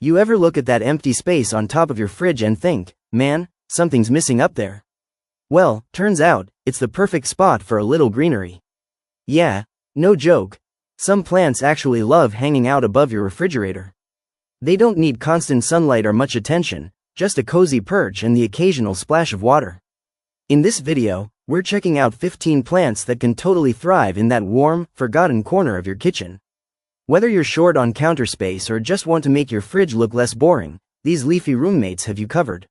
You ever look at that empty space on top of your fridge and think, man, something's missing up there? Well, turns out, it's the perfect spot for a little greenery. Yeah, no joke. Some plants actually love hanging out above your refrigerator. They don't need constant sunlight or much attention, just a cozy perch and the occasional splash of water. In this video, we're checking out 15 plants that can totally thrive in that warm, forgotten corner of your kitchen. Whether you're short on counter space or just want to make your fridge look less boring, these leafy roommates have you covered.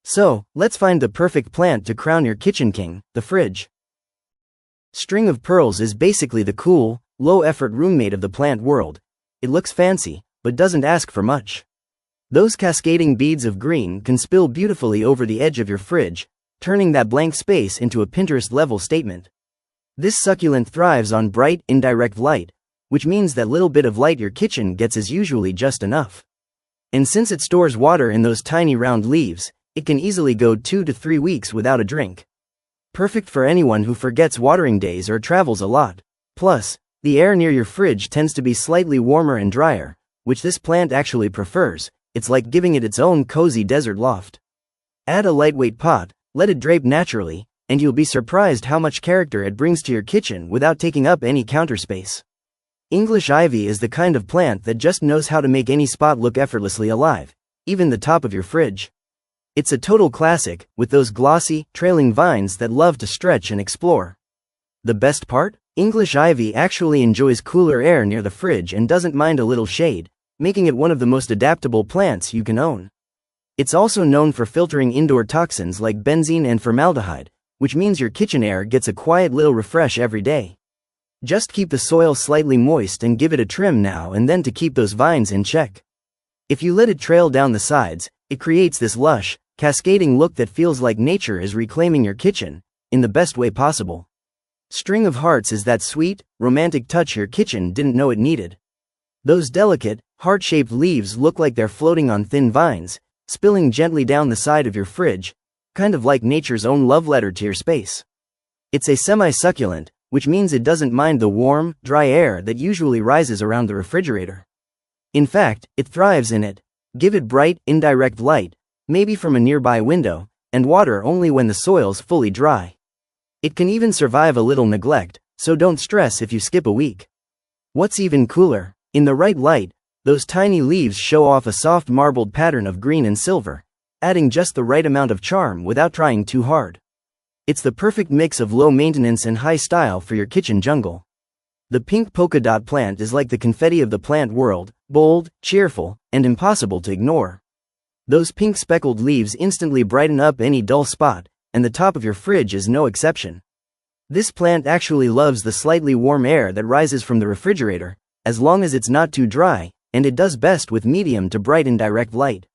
So, let's find the perfect plant to crown your kitchen king, the fridge. String of pearls is basically the cool, low-effort roommate of the plant world. It looks fancy, but doesn't ask for much. Those cascading beads of green can spill beautifully over the edge of your fridge, turning that blank space into a Pinterest-level statement. This succulent thrives on bright, indirect light, which means that little bit of light your kitchen gets is usually just enough. And since it stores water in those tiny round leaves, it can easily go 2 to 3 weeks without a drink. Perfect for anyone who forgets watering days or travels a lot. Plus, the air near your fridge tends to be slightly warmer and drier, which this plant actually prefers. It's like giving it its own cozy desert loft. Add a lightweight pot, let it drape naturally, and you'll be surprised how much character it brings to your kitchen without taking up any counter space. English ivy is the kind of plant that just knows how to make any spot look effortlessly alive, even the top of your fridge. It's a total classic, with those glossy, trailing vines that love to stretch and explore. The best part? English ivy actually enjoys cooler air near the fridge and doesn't mind a little shade, making it one of the most adaptable plants you can own. It's also known for filtering indoor toxins like benzene and formaldehyde, which means your kitchen air gets a quiet little refresh every day. Just keep the soil slightly moist and give it a trim now and then to keep those vines in check. If you let it trail down the sides, it creates this lush, cascading look that feels like nature is reclaiming your kitchen, in the best way possible. String of hearts is that sweet, romantic touch your kitchen didn't know it needed. Those delicate, heart-shaped leaves look like they're floating on thin vines, spilling gently down the side of your fridge, kind of like nature's own love letter to your space. It's a semi-succulent, which means it doesn't mind the warm, dry air that usually rises around the refrigerator. In fact, it thrives in it. Give it bright, indirect light, maybe from a nearby window, and water only when the soil's fully dry. It can even survive a little neglect, so don't stress if you skip a week. What's even cooler, in the right light, those tiny leaves show off a soft marbled pattern of green and silver, adding just the right amount of charm without trying too hard. It's the perfect mix of low maintenance and high style for your kitchen jungle. The pink polka dot plant is like the confetti of the plant world, bold, cheerful, and impossible to ignore. Those pink speckled leaves instantly brighten up any dull spot, and the top of your fridge is no exception. This plant actually loves the slightly warm air that rises from the refrigerator, as long as it's not too dry, and it does best with medium to bright indirect light.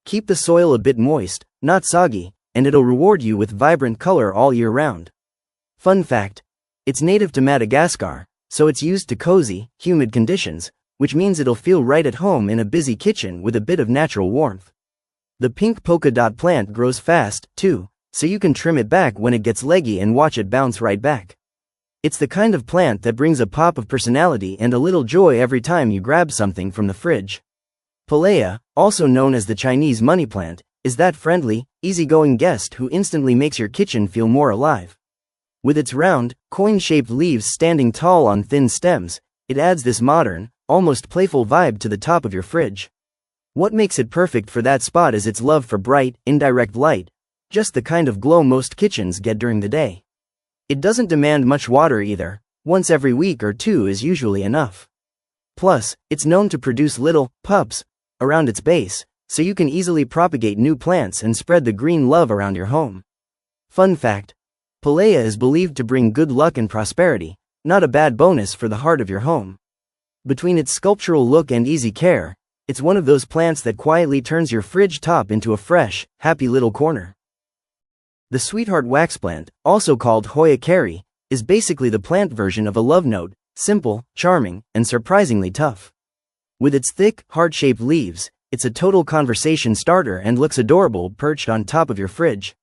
Keep the soil a bit moist, not soggy, and it'll reward you with vibrant color all year round. Fun fact: it's native to Madagascar, so it's used to cozy, humid conditions, which means it'll feel right at home in a busy kitchen with a bit of natural warmth. The pink polka dot plant grows fast, too, so you can trim it back when it gets leggy and watch it bounce right back. It's the kind of plant that brings a pop of personality and a little joy every time you grab something from the fridge. Pilea, also known as the Chinese money plant, is that friendly, easygoing guest who instantly makes your kitchen feel more alive. With its round, coin-shaped leaves standing tall on thin stems, it adds this modern, almost playful vibe to the top of your fridge. What makes it perfect for that spot is its love for bright, indirect light, just the kind of glow most kitchens get during the day. It doesn't demand much water either, once every week or two is usually enough. Plus, it's known to produce little pups around its base, so you can easily propagate new plants and spread the green love around your home. Fun fact: Pilea is believed to bring good luck and prosperity, not a bad bonus for the heart of your home. Between its sculptural look and easy care, it's one of those plants that quietly turns your fridge top into a fresh, happy little corner. The sweetheart waxplant, also called Hoya, is basically the plant version of a love note, simple, charming, and surprisingly tough. With its thick, heart-shaped leaves, it's a total conversation starter and looks adorable perched on top of your fridge.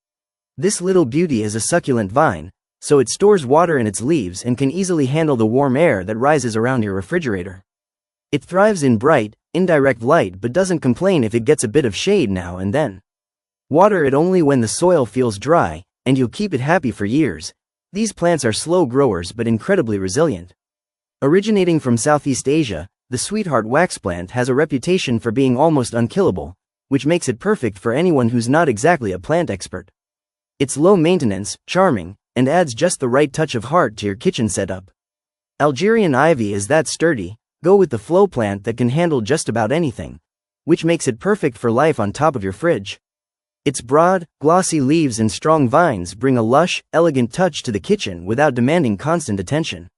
This little beauty is a succulent vine, so it stores water in its leaves and can easily handle the warm air that rises around your refrigerator. It thrives in bright, indirect light but doesn't complain if it gets a bit of shade now and then. Water it only when the soil feels dry, and you'll keep it happy for years. These plants are slow growers but incredibly resilient. Originating from Southeast Asia, the sweetheart waxplant has a reputation for being almost unkillable, which makes it perfect for anyone who's not exactly a plant expert. It's low maintenance, charming, and adds just the right touch of heart to your kitchen setup. Algerian Ivy is that sturdy, go-with-the-flow plant that can handle just about anything, which makes it perfect for life on top of your fridge. Its broad, glossy leaves and strong vines bring a lush, elegant touch to the kitchen without demanding constant attention.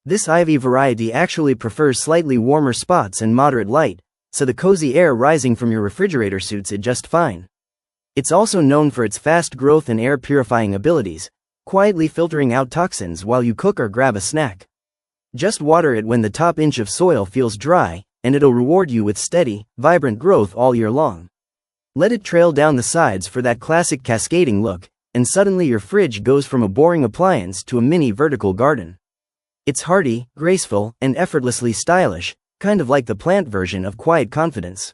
This ivy variety actually prefers slightly warmer spots and moderate light, so the cozy air rising from your refrigerator suits it just fine. It's also known for its fast growth and air-purifying abilities, quietly filtering out toxins while you cook or grab a snack. Just water it when the top inch of soil feels dry, and it'll reward you with steady, vibrant growth all year long. Let it trail down the sides for that classic cascading look, and suddenly your fridge goes from a boring appliance to a mini vertical garden. It's hardy, graceful, and effortlessly stylish, kind of like the plant version of quiet confidence.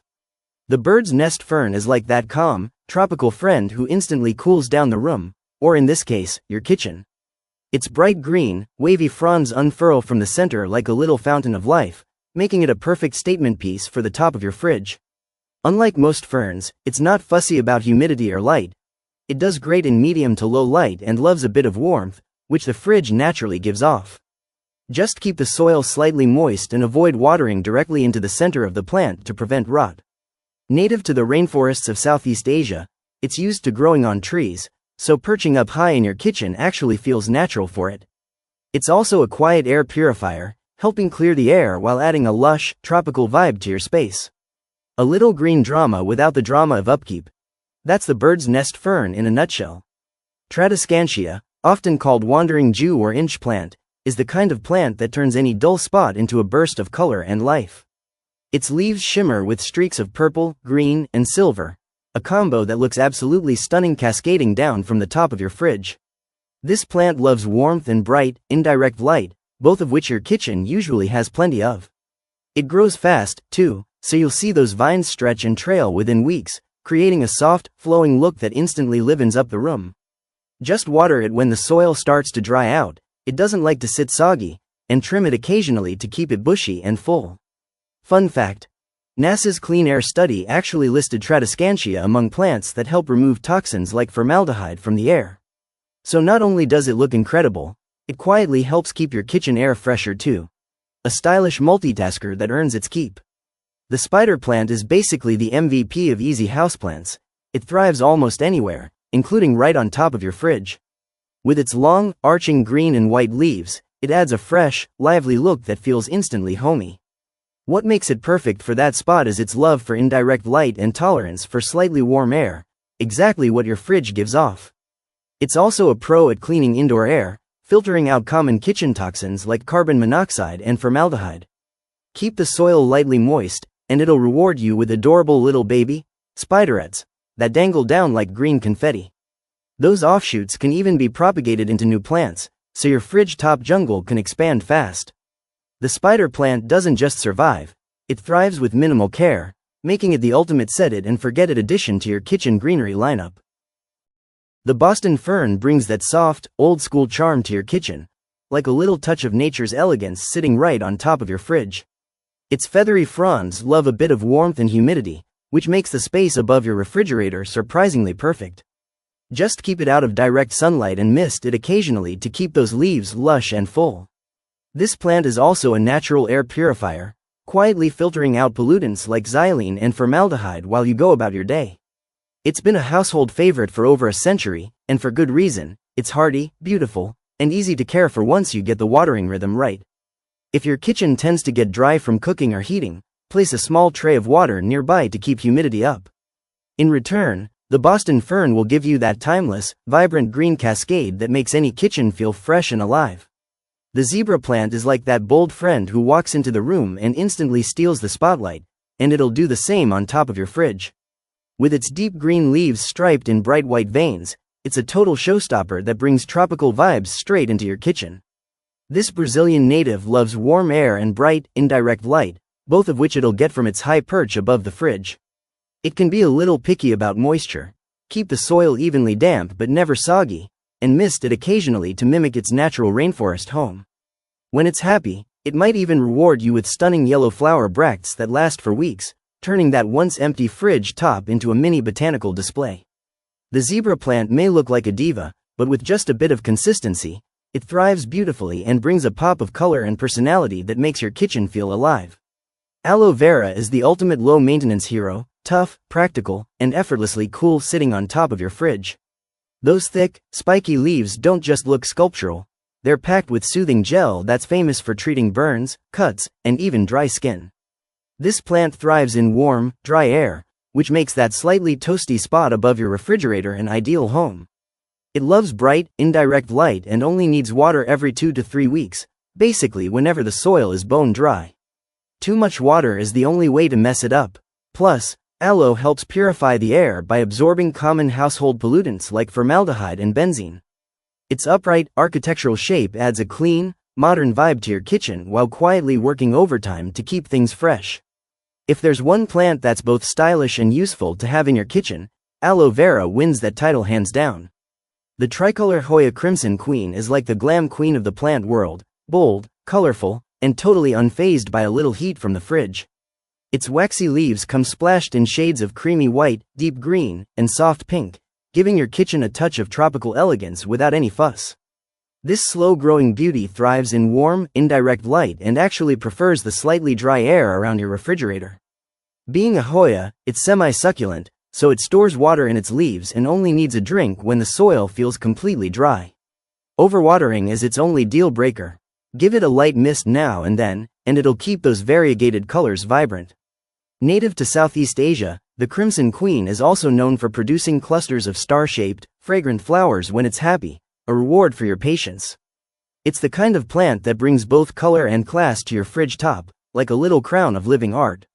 The bird's nest fern is like that calm, tropical friend who instantly cools down the room, or in this case, your kitchen. Its bright green, wavy fronds unfurl from the center like a little fountain of life, making it a perfect statement piece for the top of your fridge. Unlike most ferns, it's not fussy about humidity or light. It does great in medium to low light and loves a bit of warmth, which the fridge naturally gives off. Just keep the soil slightly moist and avoid watering directly into the center of the plant to prevent rot. Native to the rainforests of Southeast Asia, it's used to growing on trees, so perching up high in your kitchen actually feels natural for it. It's also a quiet air purifier, helping clear the air while adding a lush, tropical vibe to your space. A little green drama without the drama of upkeep. That's the bird's nest fern in a nutshell. Tradescantia, often called wandering Jew or inch plant, is the kind of plant that turns any dull spot into a burst of color and life. Its leaves shimmer with streaks of purple, green, and silver, a combo that looks absolutely stunning cascading down from the top of your fridge. This plant loves warmth and bright, indirect light, both of which your kitchen usually has plenty of. It grows fast, too, so you'll see those vines stretch and trail within weeks, creating a soft, flowing look that instantly livens up the room. Just water it when the soil starts to dry out, it doesn't like to sit soggy, and trim it occasionally to keep it bushy and full. Fun fact: NASA's Clean Air study actually listed Tradescantia among plants that help remove toxins like formaldehyde from the air. So not only does it look incredible, it quietly helps keep your kitchen air fresher too. A stylish multitasker that earns its keep. The spider plant is basically the MVP of easy houseplants. It thrives almost anywhere, including right on top of your fridge. With its long, arching green and white leaves, it adds a fresh, lively look that feels instantly homey. What makes it perfect for that spot is its love for indirect light and tolerance for slightly warm air, exactly what your fridge gives off. It's also a pro at cleaning indoor air, filtering out common kitchen toxins like carbon monoxide and formaldehyde. Keep the soil lightly moist, and it'll reward you with adorable little baby spiderets that dangle down like green confetti. Those offshoots can even be propagated into new plants, so your fridge top jungle can expand fast. The spider plant doesn't just survive, it thrives with minimal care, making it the ultimate set it and forget it addition to your kitchen greenery lineup. The Boston fern brings that soft, old-school charm to your kitchen, like a little touch of nature's elegance sitting right on top of your fridge. Its feathery fronds love a bit of warmth and humidity, which makes the space above your refrigerator surprisingly perfect. Just keep it out of direct sunlight and mist it occasionally to keep those leaves lush and full. This plant is also a natural air purifier, quietly filtering out pollutants like xylene and formaldehyde while you go about your day. It's been a household favorite for over a century, and for good reason. It's hardy, beautiful, and easy to care for once you get the watering rhythm right. If your kitchen tends to get dry from cooking or heating, place a small tray of water nearby to keep humidity up. In return, the Boston fern will give you that timeless, vibrant green cascade that makes any kitchen feel fresh and alive. The zebra plant is like that bold friend who walks into the room and instantly steals the spotlight, and it'll do the same on top of your fridge. With its deep green leaves striped in bright white veins, it's a total showstopper that brings tropical vibes straight into your kitchen. This Brazilian native loves warm air and bright, indirect light, both of which it'll get from its high perch above the fridge. It can be a little picky about moisture. Keep the soil evenly damp but never soggy, and mist it occasionally to mimic its natural rainforest home. When it's happy, it might even reward you with stunning yellow flower bracts that last for weeks, turning that once empty fridge top into a mini botanical display. The zebra plant may look like a diva, but with just a bit of consistency, it thrives beautifully and brings a pop of color and personality that makes your kitchen feel alive. Aloe Vera is the ultimate low-maintenance hero, tough, practical, and effortlessly cool sitting on top of your fridge. Those thick, spiky leaves don't just look sculptural, they're packed with soothing gel that's famous for treating burns, cuts, and even dry skin. This plant thrives in warm, dry air, which makes that slightly toasty spot above your refrigerator an ideal home. It loves bright, indirect light and only needs water every 2 to 3 weeks, basically whenever the soil is bone dry. Too much water is the only way to mess it up. Plus, aloe helps purify the air by absorbing common household pollutants like formaldehyde and benzene. Its upright, architectural shape adds a clean, modern vibe to your kitchen while quietly working overtime to keep things fresh. If there's one plant that's both stylish and useful to have in your kitchen, aloe vera wins that title hands down. The Tricolor Hoya Crimson Queen is like the glam queen of the plant world, bold, colorful, and totally unfazed by a little heat from the fridge. Its waxy leaves come splashed in shades of creamy white, deep green, and soft pink, giving your kitchen a touch of tropical elegance without any fuss. This slow-growing beauty thrives in warm, indirect light and actually prefers the slightly dry air around your refrigerator. Being a Hoya, it's semi-succulent, so it stores water in its leaves and only needs a drink when the soil feels completely dry. Overwatering is its only deal breaker. Give it a light mist now and then, and it'll keep those variegated colors vibrant. Native to Southeast Asia, the Crimson Queen is also known for producing clusters of star-shaped, fragrant flowers when it's happy, a reward for your patience. It's the kind of plant that brings both color and class to your fridge top, like a little crown of living art.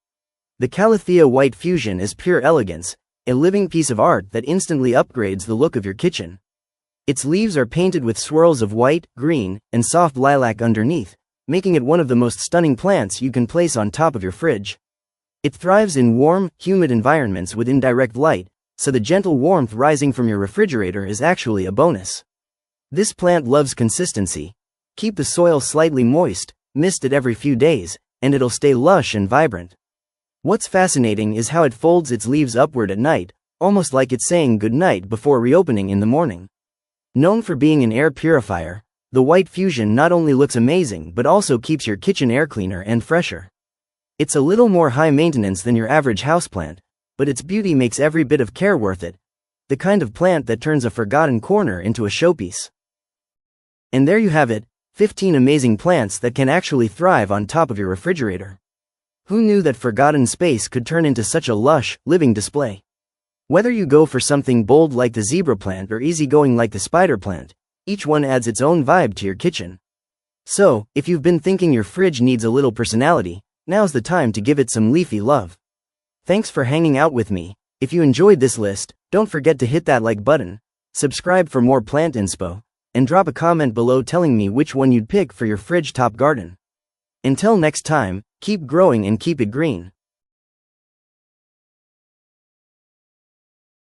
The Calathea White Fusion is pure elegance, a living piece of art that instantly upgrades the look of your kitchen. Its leaves are painted with swirls of white, green, and soft lilac underneath, making it one of the most stunning plants you can place on top of your fridge. It thrives in warm, humid environments with indirect light, so the gentle warmth rising from your refrigerator is actually a bonus. This plant loves consistency. Keep the soil slightly moist, mist it every few days, and it'll stay lush and vibrant. What's fascinating is how it folds its leaves upward at night, almost like it's saying goodnight before reopening in the morning. Known for being an air purifier, the White Fusion not only looks amazing but also keeps your kitchen air cleaner and fresher. It's a little more high maintenance than your average houseplant, but its beauty makes every bit of care worth it. The kind of plant that turns a forgotten corner into a showpiece. And there you have it, 15 amazing plants that can actually thrive on top of your refrigerator. Who knew that forgotten space could turn into such a lush, living display? Whether you go for something bold like the zebra plant or easygoing like the spider plant, each one adds its own vibe to your kitchen. So, if you've been thinking your fridge needs a little personality, now's the time to give it some leafy love. Thanks for hanging out with me. If you enjoyed this list, don't forget to hit that like button, subscribe for more plant inspo, and drop a comment below telling me which one you'd pick for your fridge top garden. Until next time, keep growing and keep it green.